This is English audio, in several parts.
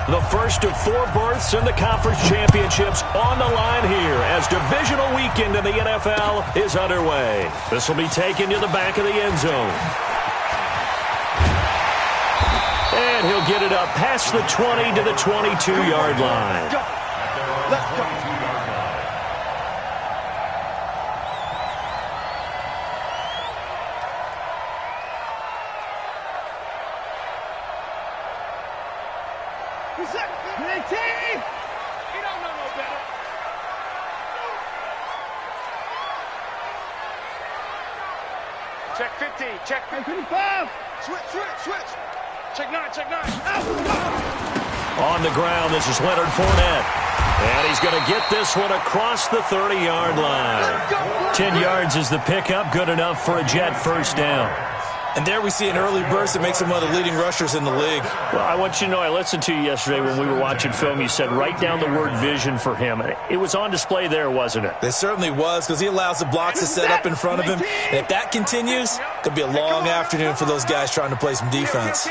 The first of 4 berths in the conference championships on the line here as divisional weekend in the NFL is underway. This will be taken to the back of the end zone. And he'll get it up past the 20 to the 22-yard line. Let's go. Check 50, check 55. Switch. Check 9. On the ground, this is Leonard Fournette. And he's going to get this one across the 30-yard line. 10 yards is the pickup, good enough for a Jet first down. And there we see an early burst that makes him one of the leading rushers in the league. Well, I want you to know, I listened to you yesterday when we were watching film. You said write down the word vision for him. It was on display there, wasn't it? It certainly was, because he allows the blocks to set up in front of him. And if that continues, it could be a long afternoon for those guys trying to play some defense.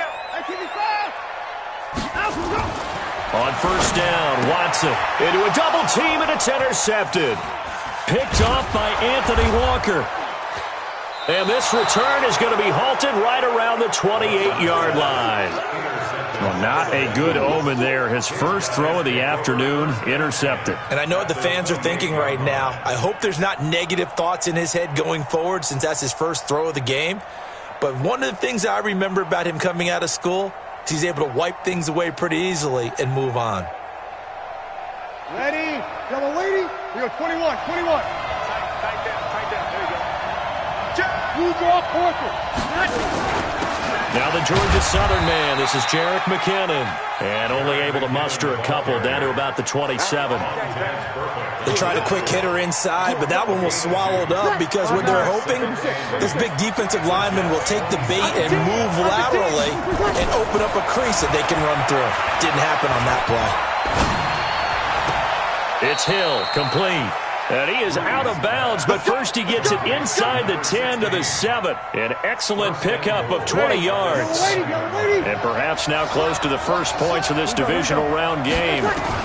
On first down, Watson into a double team, and it's intercepted. Picked off by Anthony Walker. And this return is going to be halted right around the 28-yard line. Well, not a good omen there. His first throw of the afternoon, intercepted. And I know what the fans are thinking right now. I hope there's not negative thoughts in his head going forward since that's his first throw of the game. But one of the things I remember about him coming out of school is he's able to wipe things away pretty easily and move on. Ready? Double lady. We go 21. Tight down. There you go. You draw quarter. Now the Georgia Southern man. This is Jerick McKinnon. And only able to muster a couple down to about the 27. They tried a quick hitter inside, but that one was swallowed up because what they're hoping, this big defensive lineman will take the bait and move laterally and open up a crease that they can run through. Didn't happen on that play. It's Hill, complete. And he is out of bounds, but first he gets it inside the 10 to the 7. An excellent pickup of 20 yards. And perhaps now close to the first points of this divisional round game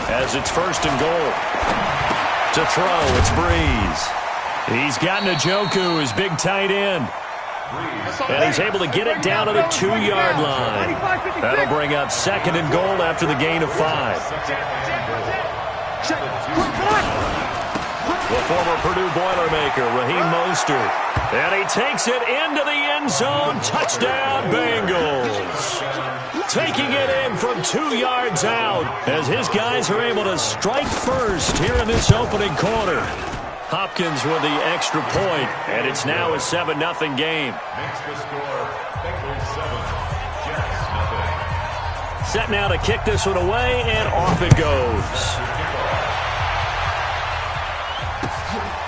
as it's first and goal. To throw, it's Breeze. He's got Njoku, his big tight end. And he's able to get it down to the 2-yard line. That'll bring up second and goal after the gain of 5. The former Purdue Boilermaker, Raheem Mostert. And he takes it into the end zone. Touchdown, Bengals. Taking it in from 2 yards out as his guys are able to strike first here in this opening quarter. Hopkins with the extra point, and it's now a 7-0 game. Set now to kick this one away, and off it goes.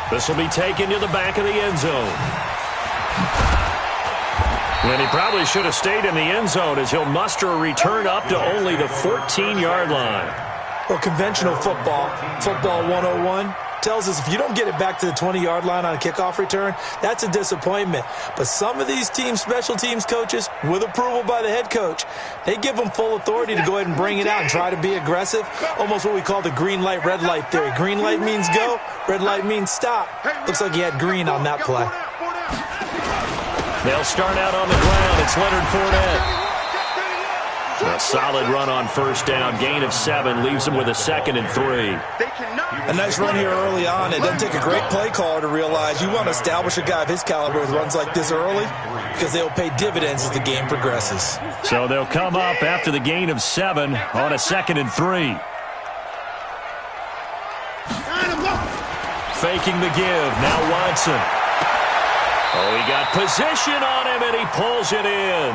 This will be taken to the back of the end zone. And he probably should have stayed in the end zone as he'll muster a return up to only the 14-yard line. Well, conventional football 101, tells us if you don't get it back to the 20-yard line on a kickoff return, that's a disappointment. But some of these teams, special teams coaches, with approval by the head coach, they give them full authority to go ahead and bring it out and try to be aggressive. Almost what we call the green light, red light theory. Green light means go, red light means stop. Looks like he had green on that play. They'll start out on the ground. It's Leonard Fournette. A solid run on first down. Gain of 7 leaves him with a 2nd and 3. A nice run here early on. It doesn't take a great play caller to realize you want to establish a guy of his caliber with runs like this early because they'll pay dividends as the game progresses. So they'll come up after the gain of 7 on a 2nd and 3. Faking the give. Now Watson. Oh, he got position on him, and he pulls it in.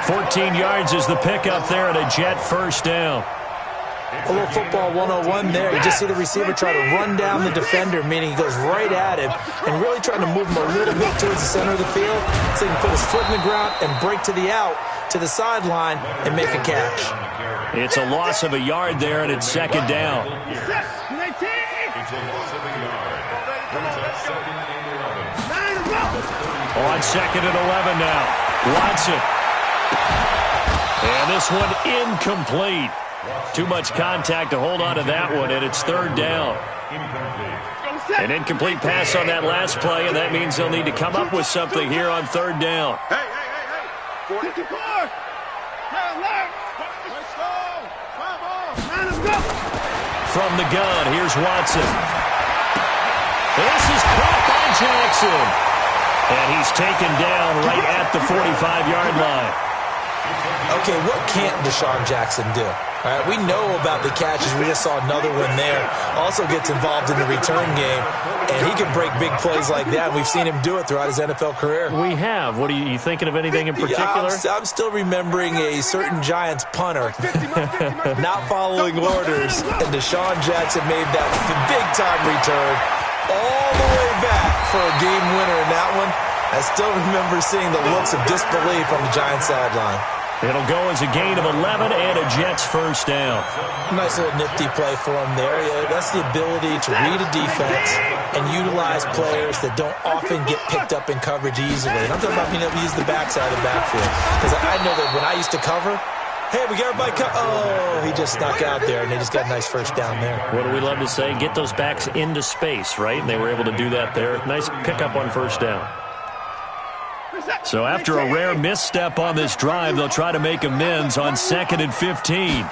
14 yards is the pickup there and a Jet first down. A little football 101 there. You just see the receiver try to run down the defender, meaning he goes right at him and really trying to move him a little bit towards the center of the field so he can put his foot in the ground and break to the out, to the sideline, and make a catch. It's a loss of a yard there, and it's 2nd down. On 2nd and 11 now. Watson. And this one incomplete. Too much contact to hold on to that one, and it's third down. An incomplete pass on that last play, and that means they'll need to come up with something here on third down. Hey. 54. Let's go. From the gun, here's Watson. This is caught by Jackson. And he's taken down right at the 45-yard line. Okay, what can't Deshaun Jackson do? All right, we know about the catches. We just saw another one there. Also gets involved in the return game, and he can break big plays like that. We've seen him do it throughout his NFL career. We have. What are you thinking of anything in particular? Yeah, I'm still remembering a certain Giants punter not following orders, and Deshaun Jackson made that big-time return all the way back for a game winner in that one. I still remember seeing the looks of disbelief on the Giants sideline. It'll go as a gain of 11 and a Jets first down. Nice little nifty play for him there. Yeah, that's the ability to read a defense and utilize players that don't often get picked up in coverage easily. And I'm talking about being able to use the backside of the backfield. Because I know that when I used to cover, hey, we got everybody he just snuck out there, and they just got a nice first down there. What do we love to say? Get those backs into space, right? And they were able to do that there. Nice pickup on first down. So after a rare misstep on this drive, they'll try to make amends on 2nd and 15.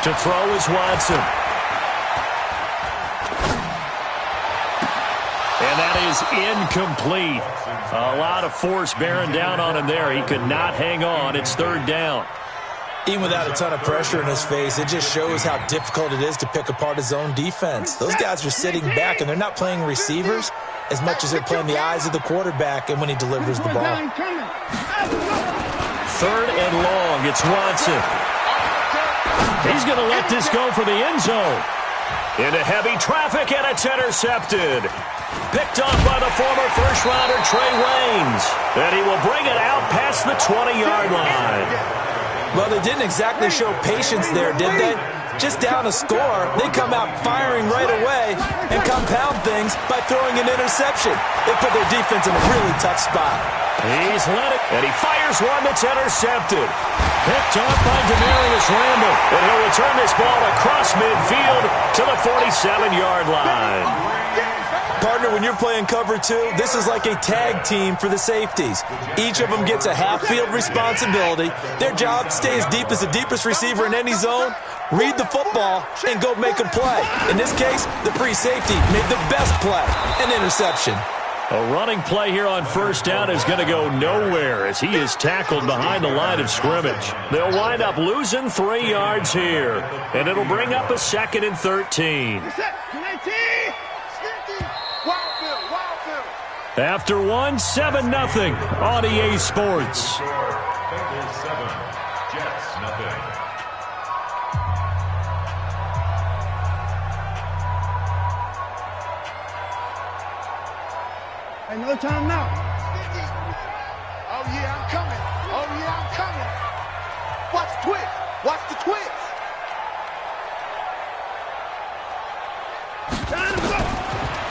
To throw is Watson. And that is incomplete. A lot of force bearing down on him there. He could not hang on. It's third down. Even without a ton of pressure in his face, it just shows how difficult it is to pick apart his own defense. Those guys are sitting back, and they're not playing receivers as much as they're playing the eyes of the quarterback and when he delivers the ball. Third and long. It's Watson. He's going to let this go for the end zone. Into heavy traffic, and it's intercepted. Picked off by the former first-rounder Trey Waynes. And he will bring it out past the 20-yard line. Well, they didn't exactly show patience there, did they? Just down a score, they come out firing right away and compound things by throwing an interception. They put their defense in a really tough spot. He's let it, and he fires one that's intercepted. Picked off by Demarius Randall, and he'll return this ball across midfield to the 47-yard line. Partner, when you're playing cover two, this is like a tag team for the safeties. Each of them gets a half-field responsibility. Their job, stay as deep as the deepest receiver in any zone, read the football, and go make a play. In this case, the free safety made the best play, an interception. A running play here on first down is going to go nowhere as he is tackled behind the line of scrimmage. They'll wind up losing 3 yards here, and it'll bring up a 2nd and 13. After one, 7-0 on EA Sports. Bengals 7, Jets nothing. Another time now. Oh, yeah, I'm coming. Oh, yeah, I'm coming. Watch the twist. Watch the twist.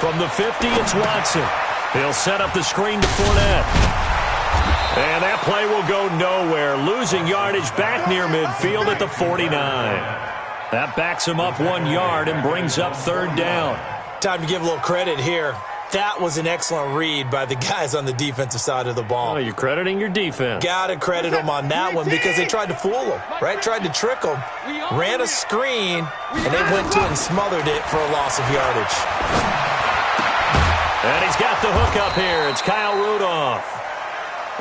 From the 50, it's Watson. He'll set up the screen to Fournette. And that play will go nowhere, losing yardage back near midfield at the 49. That backs him up 1 yard and brings up third down. Time to give a little credit here. That was an excellent read by the guys on the defensive side of the ball. Oh, you're crediting your defense. Got to credit them on that one because they tried to fool him, right? Tried to trick him, ran a screen, and they went to it and smothered it for a loss of yardage. And he's got the hook up here. It's Kyle Rudolph.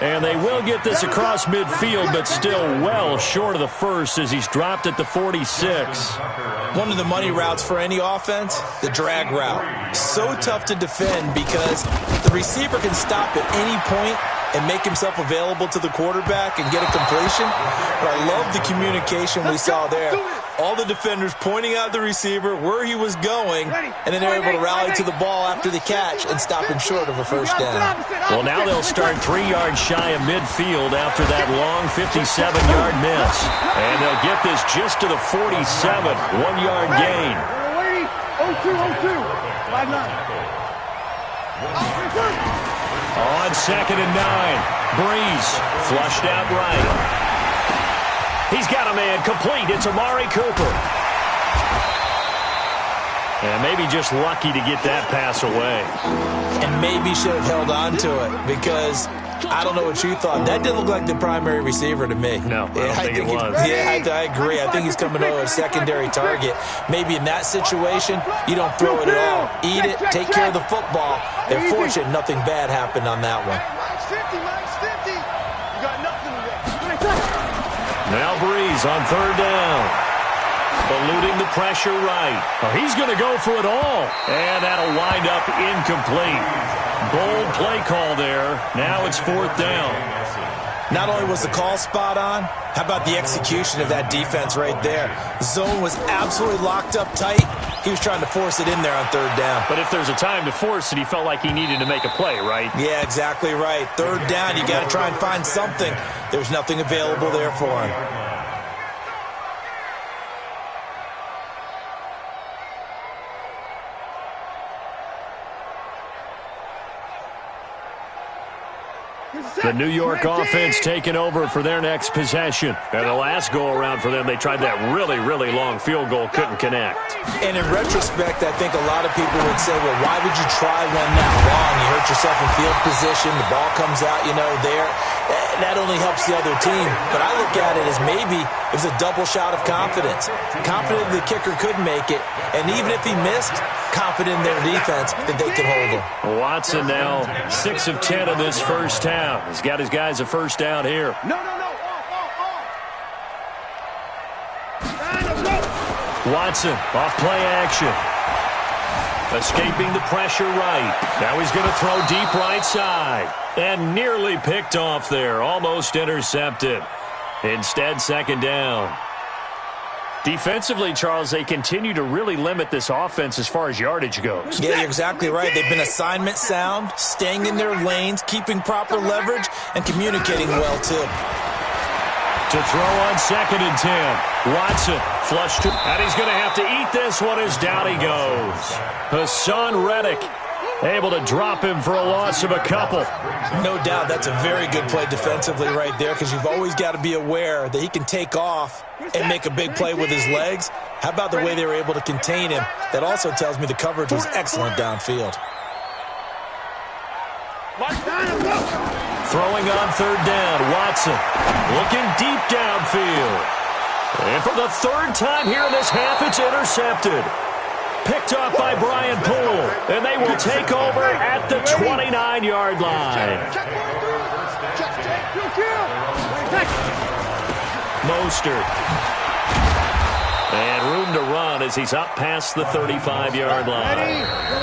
And they will get this across midfield, but still well short of the first as he's dropped at the 46. One of the money routes for any offense, the drag route. So tough to defend because the receiver can stop at any point and make himself available to the quarterback and get a completion. But I love the communication we saw there. All the defenders pointing out the receiver, where he was going, and then they're able to rally to the ball after the catch and stop him short of a first down. Well, now they'll start 3 yards shy of midfield after that long 57-yard miss. And they'll get this just to the 47, 1-yard gain. 0-2, 0-2. 5-9. On 2nd and 9, Breeze flushed out right. He's got a man complete. It's Amari Cooper. And maybe just lucky to get that pass away. And maybe should have held on to it because I don't know what you thought. That didn't look like the primary receiver to me. No, I don't think it was. I agree. I think he's coming over a secondary target. Maybe in that situation, you don't throw it at all. Eat it, take care of the football. They're fortunate nothing bad happened on that one. Mike's 50, Mike's 50. You got nothing to do. Now Breeze on third down. Eluding the pressure right. Oh, he's going to go for it all. And that'll wind up incomplete. Bold play call there. Now it's fourth down. Not only was the call spot on, how about the execution of that defense right there? Zone was absolutely locked up tight. He was trying to force it in there on third down. But if there's a time to force it, he felt like he needed to make a play, right? Yeah, exactly right. Third down, you got to try and find something. There's nothing available there for him. The New York offense taking over for their next possession. And the last go-around for them, they tried that really, really long field goal, couldn't connect. And in retrospect, I think a lot of people would say, well, why would you try one that long? You hurt yourself in field position. The ball comes out, there. That only helps the other team. But I look at it as maybe it was a double shot of confidence. Confident the kicker could make it. And even if he missed, confident in their defense that they could hold him. Watson now 6 of 10 in this first half. He's got his guys a first down here. No. Watson off play action. Escaping the pressure right. Now he's going to throw deep right side. And nearly picked off there. Almost intercepted. Instead, second down. Defensively, Charles, they continue to really limit this offense as far as yardage goes. Yeah, you're exactly right. They've been assignment sound, staying in their lanes, keeping proper leverage, and communicating well, too. To throw on 2nd and 10. Watson flushed to, and he's going to have to eat this one as down he goes. Hassan Reddick able to drop him for a loss of a couple. No doubt that's a very good play defensively right there because you've always got to be aware that he can take off and make a big play with his legs. How about the way they were able to contain him? That also tells me the coverage was excellent downfield. Throwing on third down, Watson looking deep downfield. And for the third time here in this half, it's intercepted. Picked off by Brian Poole, and they will take over at the 29-yard line. Mostert. And room to run as he's up past the 35-yard line.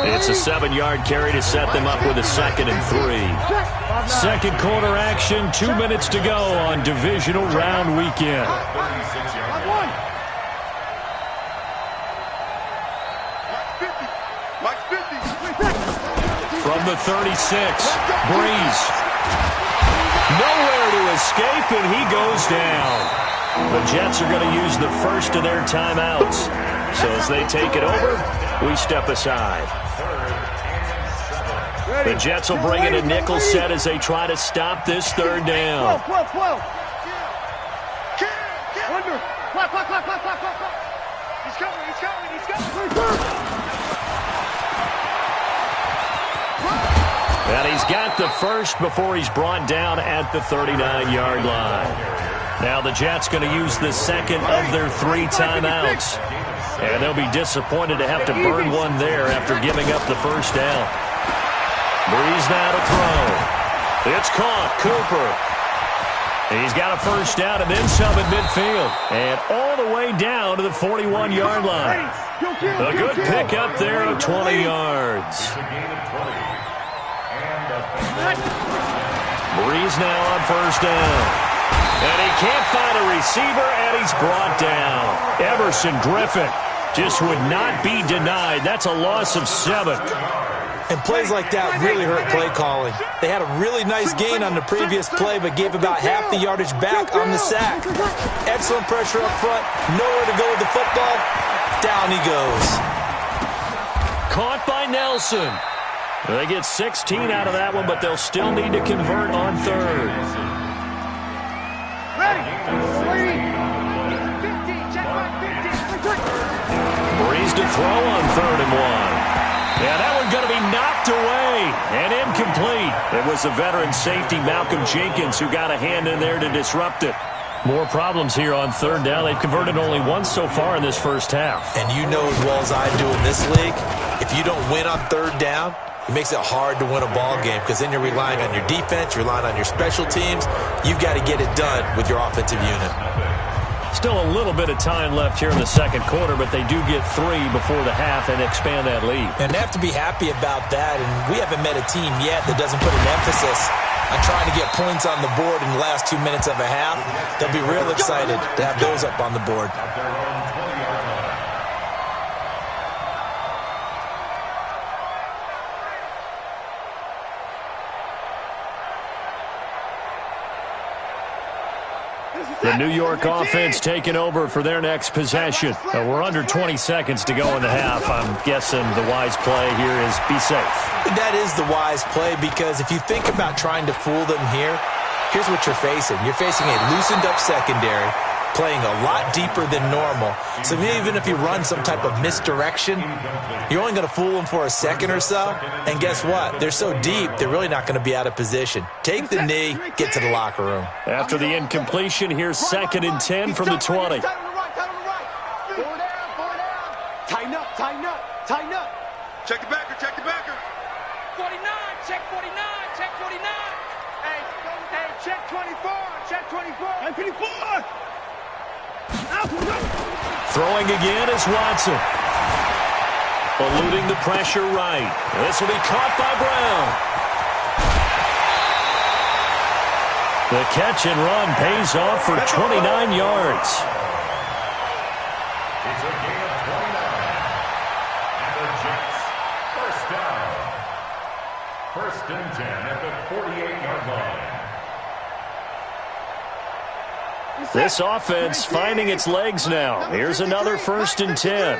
It's a 7-yard carry to set them up with a 2nd and 3. Second quarter action, 2 minutes to go on divisional round weekend. From the 36, Breeze. Nowhere to escape, and he goes down. The Jets are going to use the first of their timeouts. So as they take it over, we step aside. The Jets will bring in a nickel set as they try to stop this third down. 12. Under. He's coming. And he's got the first before he's brought down at the 39-yard line. Now the Jets going to use the second of their 3 timeouts. And they'll be disappointed to have to burn one there after giving up the first down. Breeze now to throw. It's caught. Cooper. He's got a first down and then some at midfield. And all the way down to the 41-yard line. A good pickup there of 20 yards. Breeze now on first down. And he can't find a receiver, and he's brought down. Everson Griffin just would not be denied. That's a loss of 7. And plays like that really hurt play calling. They had a really nice gain on the previous play, but gave about half the yardage back on the sack. Excellent pressure up front. Nowhere to go with the football. Down he goes. Caught by Nelson. They get 16 out of that one, but they'll still need to convert on third. Ready. throw on 3rd and 1. Yeah, that one's going to be knocked away and incomplete. It was the veteran safety, Malcolm Jenkins, who got a hand in there to disrupt it. More problems here on 3rd down. They've converted only once so far in this first half. And you know as well as I do in this league, if you don't win on 3rd down, it makes it hard to win a ball game because then you're relying on your defense, you're relying on your special teams. You've got to get it done with your offensive unit. Still a little bit of time left here in the second quarter, but they do get 3 before the half and expand that lead. And they have to be happy about that, and we haven't met a team yet that doesn't put an emphasis on trying to get points on the board in the last 2 minutes of a half. They'll be real excited to have those up on the board. The New York offense taking over for their next possession. We're under 20 seconds to go in the half. I'm guessing the wise play here is be safe. That is the wise play because if you think about trying to fool them here, here's what you're facing. You're facing a loosened up secondary, playing a lot deeper than normal. So even if you run some type of misdirection, you're only going to fool them for a second or so. And guess what? They're so deep, they're really not going to be out of position. Take the knee, get to the locker room. After the incompletion, here's 2nd and 10 from the 20. Tighten up, tighten up, tighten up. Check the backer, check the backer. 49, check 49, check 49. Hey, check 24, check 24. Check 24. Throwing again is Watson. Eluding the pressure right. This will be caught by Brown. The catch and run pays off for 29 yards. It's a gain of 29. And the Jets, first down. 1st and 10 at the 48-yard line. This offense finding its legs now. Here's another 1st and 10.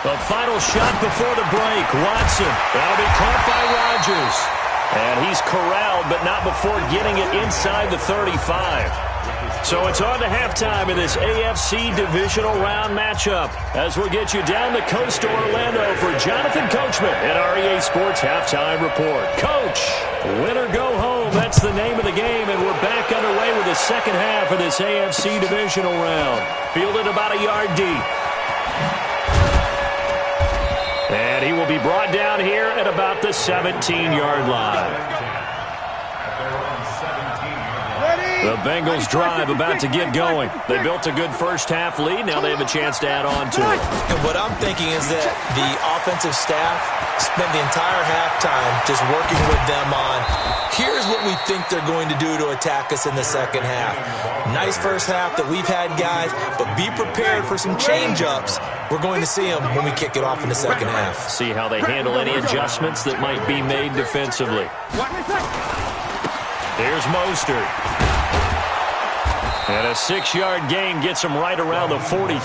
The final shot before the break. Watson. That'll be caught by Rodgers. And he's corralled, but not before getting it inside the 35. So it's on to halftime in this AFC divisional round matchup as we'll get you down the coast to Orlando for Jonathan Coachman at our EA Sports Halftime Report. Coach, win or go home, that's the name of the game, and we're back underway with the second half of this AFC divisional round. Fielded about a yard deep. And he will be brought down here at about the 17-yard line. The Bengals drive about to get going. They built a good first half lead. Now they have a chance to add on to it. And what I'm thinking is that the offensive staff spent the entire halftime just working with them on, here's what we think they're going to do to attack us in the second half. Nice first half that we've had, guys, but be prepared for some change-ups. We're going to see them when we kick it off in the second half. See how they handle any adjustments that might be made defensively. Here's Mostert. And a 6-yard gain gets them right around the 43.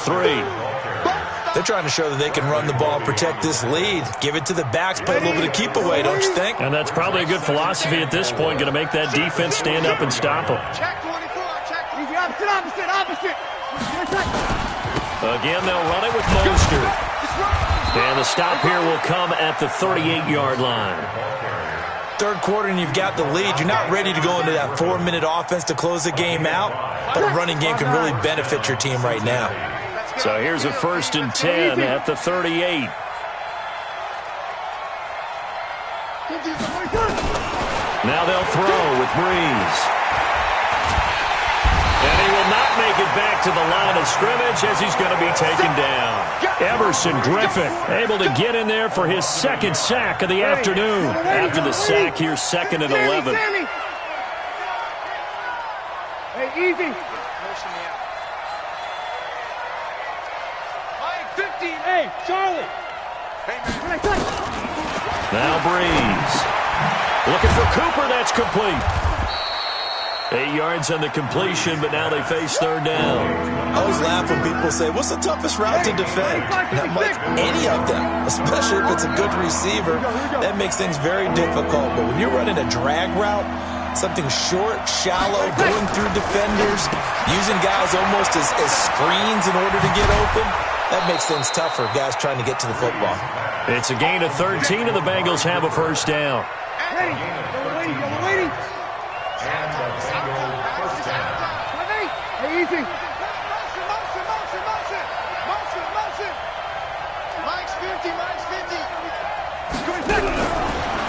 They're trying to show that they can run the ball, protect this lead, give it to the backs, play a little bit of keep away, don't you think? And that's probably a good philosophy at this point, going to make that defense stand up and stop them. Check 24, check. Easy, opposite. Again, they'll run it with Mostert. And the stop here will come at the 38-yard line. Third quarter and you've got the lead. You're not ready to go into that 4-minute offense to close the game out, but a running game can really benefit your team right now. So here's a 1st and 10 at the 38. Now they'll throw with Breeze. And he will not make it back to the line of scrimmage as he's going to be taken down. Emerson Griffin able to get in there for his 2nd sack of the afternoon. After the sack, here's 2nd and 11. Hey, easy. Mike, 50. Hey, Charlie. Now Breeze. Looking for Cooper, that's complete. 8 yards on the completion, but now they face 3rd down. I always laugh when people say, what's the toughest route to defend? And I'm like, any of them, especially if it's a good receiver. That makes things very difficult. But when you're running a drag route, something short, shallow, going through defenders, using guys almost as screens in order to get open, That makes things tough for guys trying to get to the football. It's a gain of 13, and the Bengals have a first down. Ready. Go waiting. And the Bengals first down. Hey, easy. Motion. Mike's 50.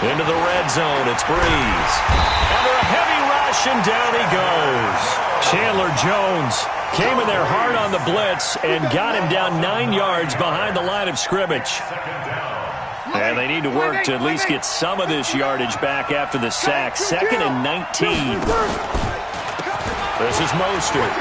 Into the red zone, it's Breeze. Under a heavy rush, and down he goes. Chandler Jones came in there hard on the blitz and got him down 9 yards behind the line of scrimmage. And they need to work to at least get some of this yardage back after the sack. 2nd and 19. This is Mostert.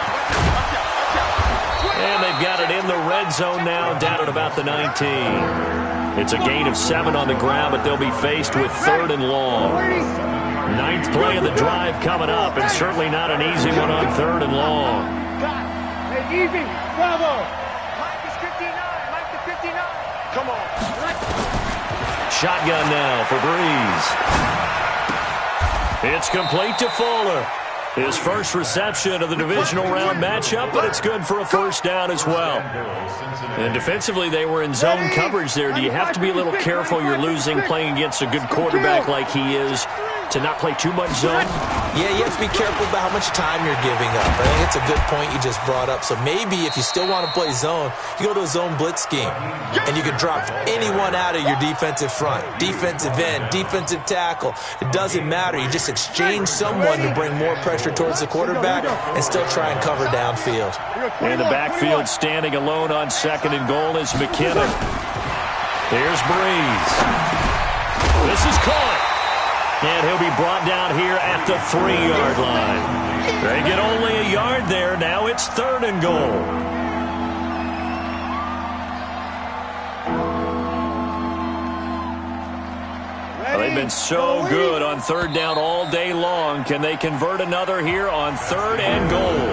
And they've got it in the red zone now, down at about the 19. It's a gain of 7 on the ground, but they'll be faced with 3rd and long. 9th play of the drive coming up, and certainly not an easy one on 3rd and long. Hey, easy. Bravo. Mike is 59. Mike is 59. Come on. Shotgun now for Breeze. It's complete to Fuller. His first reception of the divisional round matchup, but it's good for a first down as well. And defensively, they were in zone coverage there. Do you have to be a little careful? You're losing playing against a good quarterback like he is to not play too much zone? Yeah, you have to be careful about how much time you're giving up. I think it's a good point you just brought up. So maybe if you still want to play zone, you go to a zone blitz scheme. And you can drop anyone out of your defensive front. Defensive end, defensive tackle. It doesn't matter. You just exchange someone to bring more pressure towards the quarterback and still try and cover downfield. In the backfield, standing alone on 2nd and goal is McKinnon. Here's Breeze. This is caught. And he'll be brought down here at the 3-yard line. They get only a yard there. Now it's 3rd and goal. They've been so good on 3rd down all day long. Can they convert another here on 3rd and goal?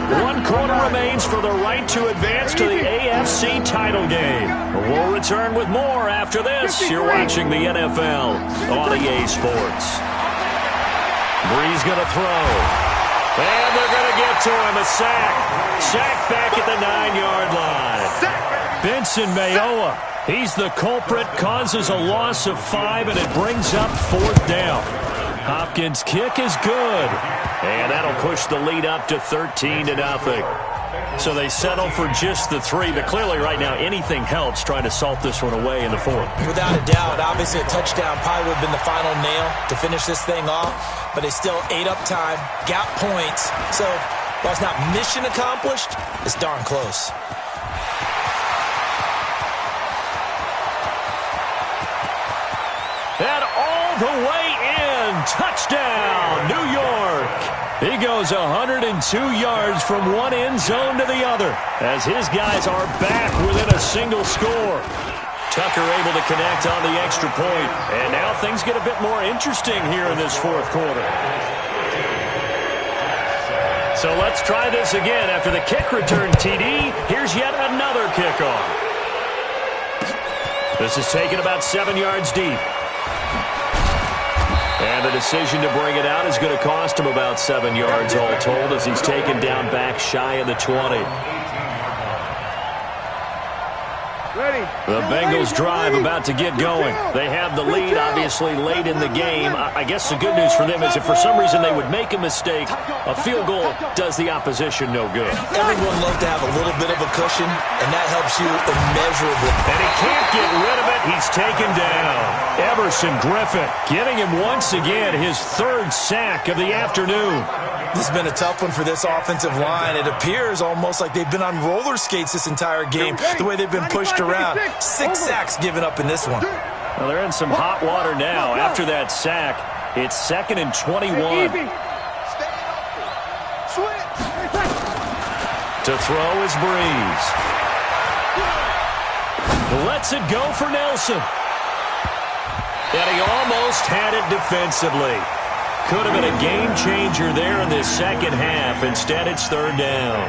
1 quarter remains for the right to advance to the AFC title game. We'll return with more after this. You're watching the NFL on EA Sports. Breeze going to throw. And they're going to get to him. A sack. Sack back at the 9-yard line. Benson Mayowa. He's the culprit, causes a loss of 5, and it brings up 4th down. Hopkins' kick is good. And that'll push the lead up to 13-0. So they settle for just the 3, but clearly right now anything helps trying to salt this one away in the 4th. Without a doubt, obviously a touchdown probably would have been the final nail to finish this thing off, but they still ate up time, got points. So while it's not mission accomplished, it's darn close. And all the way in, touchdown, New York. He goes 102 yards from one end zone to the other as his guys are back within a single score. Tucker able to connect on the extra point. And now things get a bit more interesting here in this 4th quarter. So let's try this again. After the kick return TD, here's yet another kickoff. This is taken about 7 yards deep. And the decision to bring it out is going to cost him about 7 yards all told as he's taken down back shy of the 20. The Bengals drive about to get going. They have the lead, obviously, late in the game. I guess the good news for them is if for some reason they would make a mistake, a field goal does the opposition no good. Everyone loves to have a little bit of a cushion, and that helps you immeasurably. And he can't get rid of it. He's taken down. Everson Griffin giving him once again his 3rd sack of the afternoon. This has been a tough one for this offensive line. It appears almost like they've been on roller skates this entire game, the way they've been pushed around. 6 sacks given up in this one. Well, they're in some hot water now. After that sack, it's 2nd and 21. To throw is Breeze. Lets it go for Nelson. And he almost had it defensively. Could have been a game changer there in this second half. Instead, it's 3rd down.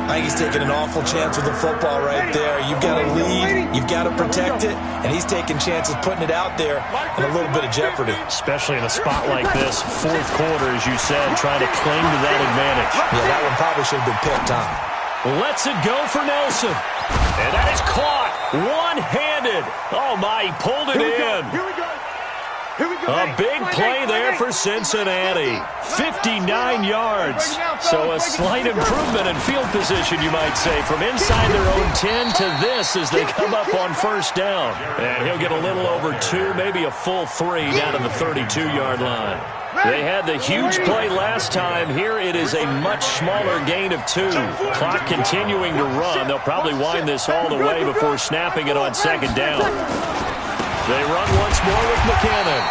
I think he's taking an awful chance with the football right there. You've got to lead, you've got to protect it, and he's taking chances putting it out there in a little bit of jeopardy. Especially in a spot like this, 4th quarter, as you said, trying to cling to that advantage. Yeah, that one probably should have been picked, huh? Lets it go for Nelson. And that is caught one-handed. Oh, my, he pulled it in. Here we go. A big play there for Cincinnati. 59 yards. So a slight improvement in field position, you might say, from inside their own 10 to this as they come up on first down. And he'll get a little over 2, maybe a full 3 down to the 32-yard line. They had the huge play last time. Here it is a much smaller gain of 2. Clock continuing to run. They'll probably wind this all the way before snapping it on second down. They run once more with McKinnon.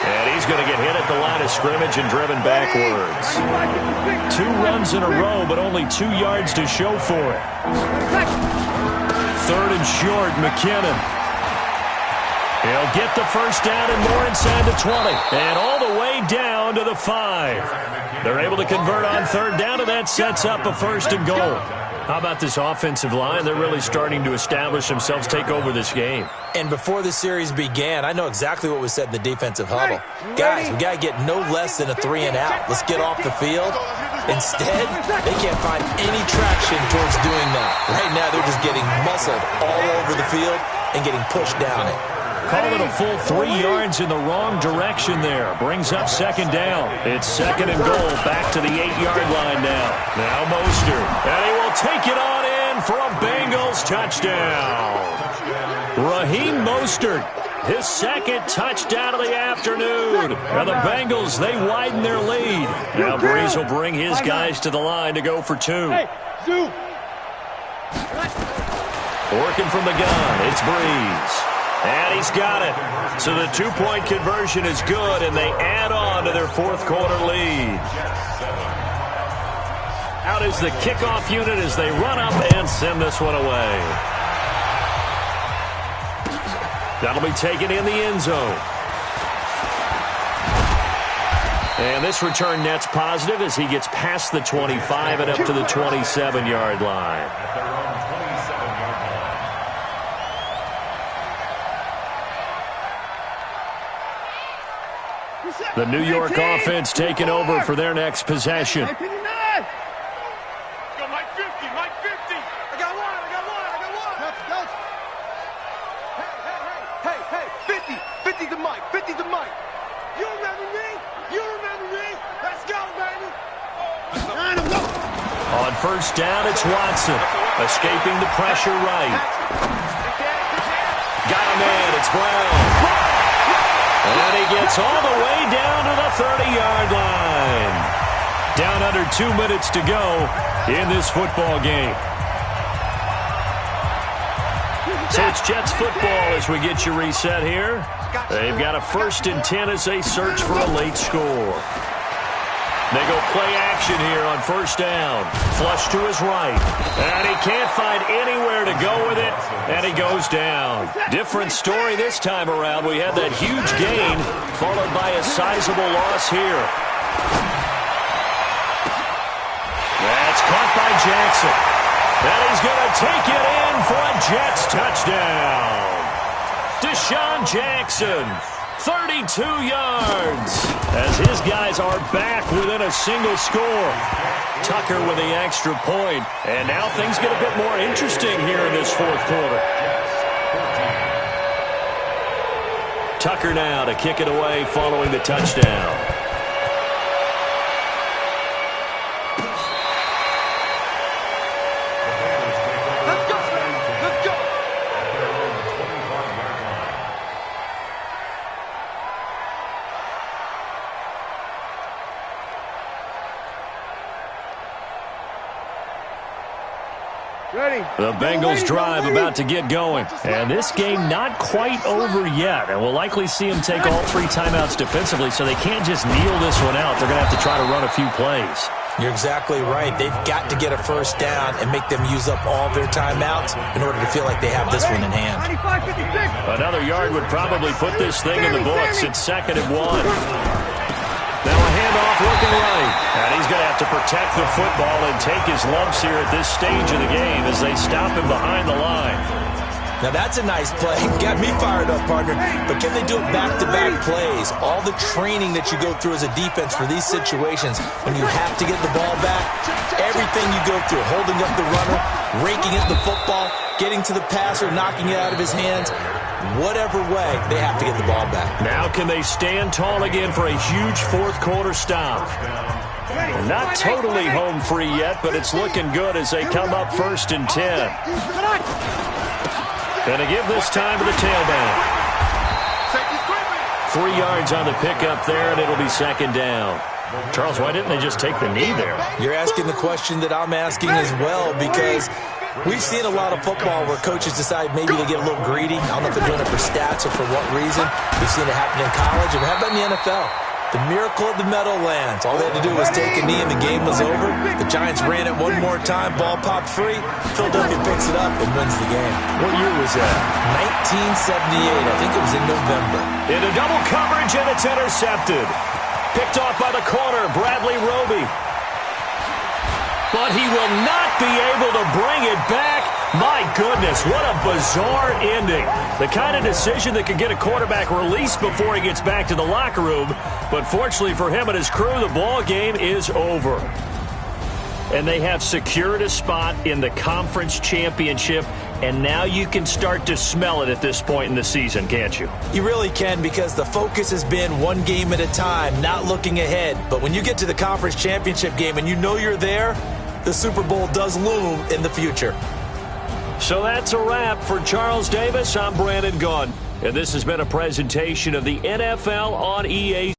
And he's going to get hit at the line of scrimmage and driven backwards. 2 runs in a row, but only 2 yards to show for it. 3rd and short, McKinnon. He'll get the first down and more inside the 20. And all the way down to the 5. They're able to convert on 3rd down, and that sets up a 1st and goal. How about this offensive line? They're really starting to establish themselves, take over this game. And before the series began, I know exactly what was said in the defensive huddle. Guys, we got to get no less than a 3 and out. Let's get off the field. Instead, they can't find any traction towards doing that. Right now, they're just getting muscled all over the field and getting pushed down it. Call it a full 3 yards in the wrong direction there. Brings up second down. It's 2nd and goal. Back to the 8-yard line now. Now Mostert. And he will take it on in for a Bengals touchdown. Raheem Mostert, his 2nd touchdown of the afternoon. And the Bengals, they widen their lead. Now Breeze will bring his guys to the line to go for 2. Working from the gun, it's Breeze. And he's got it. So the 2-point conversion is good, and they add on to their 4th quarter lead. Out is the kickoff unit as they run up and send this one away. That'll be taken in the end zone. And this return net's positive as he gets past the 25 and up to the 27-yard line. The New York offense taking over for their next possession. Go, Mike 50, Mike 50. I got one. Hey, 50 to Mike, 50 to Mike. You remember me? Let's go, baby. On first down, it's Watson. Escaping the pressure right. Got a man, it's Brown. And he gets all the way down to the 30-yard line. Down under 2 minutes to go in this football game. So it's Jets football as we get you reset here. They've got a 1st and 10 as they search for a late score. They go play action here on first down. Flush to his right. And he can't find anywhere to go with it. And he goes down. Different story this time around. We had that huge gain followed by a sizable loss here. That's caught by Jackson. And he's going to take it in for a Jets touchdown. Deshaun Jackson. 32 yards as his guys are back within a single score. Tucker with the extra point. And now things get a bit more interesting here in this 4th quarter. Tucker now to kick it away following the touchdown. The Bengals drive about to get going. And this game not quite over yet. And we'll likely see them take all 3 timeouts defensively, so they can't just kneel this one out. They're going to have to try to run a few plays. You're exactly right. They've got to get a first down and make them use up all their timeouts in order to feel like they have this one in hand. Another yard would probably put this thing in the books. It's 2nd and 1. Now a handoff looking right. And he's going to have to protect the football and take his lumps here at this stage of the game as they stop him behind the line. Now that's a nice play. Got me fired up, partner. But can they do it back-to-back plays? All the training that you go through as a defense for these situations, when you have to get the ball back, everything you go through, holding up the runner, raking at the football, getting to the passer, knocking it out of his hands, whatever way, they have to get the ball back. Now can they stand tall again for a huge fourth-quarter stop? Not totally home free yet, but it's looking good as they come up 1st and 10. Going to give this time to the tailback. 3 yards on the pickup there, and it'll be 2nd down. Charles, why didn't they just take the knee there? You're asking the question that I'm asking as well, because we've seen a lot of football where coaches decide maybe to get a little greedy. I don't know if they're doing it for stats or for what reason. We've seen it happen in college, and how about in the NFL? The miracle of the Meadowlands. All they had to do was take a knee and the game was over. The Giants ran it one more time. Ball popped free. Philadelphia picks it up and wins the game. What year was that? 1978. I think it was in November. Into double coverage, and it's intercepted. Picked off by the corner, Bradley Roby. But he will not be able to bring it back. My goodness, what a bizarre ending. The kind of decision that could get a quarterback released before he gets back to the locker room. But fortunately for him and his crew, the ball game is over. And they have secured a spot in the conference championship. And now you can start to smell it at this point in the season, can't you? You really can, because the focus has been one game at a time, not looking ahead. But when you get to the conference championship game and you know you're there, the Super Bowl does loom in the future. So that's a wrap for Charles Davis. I'm Brandon Gaudin, and this has been a presentation of the NFL on EA.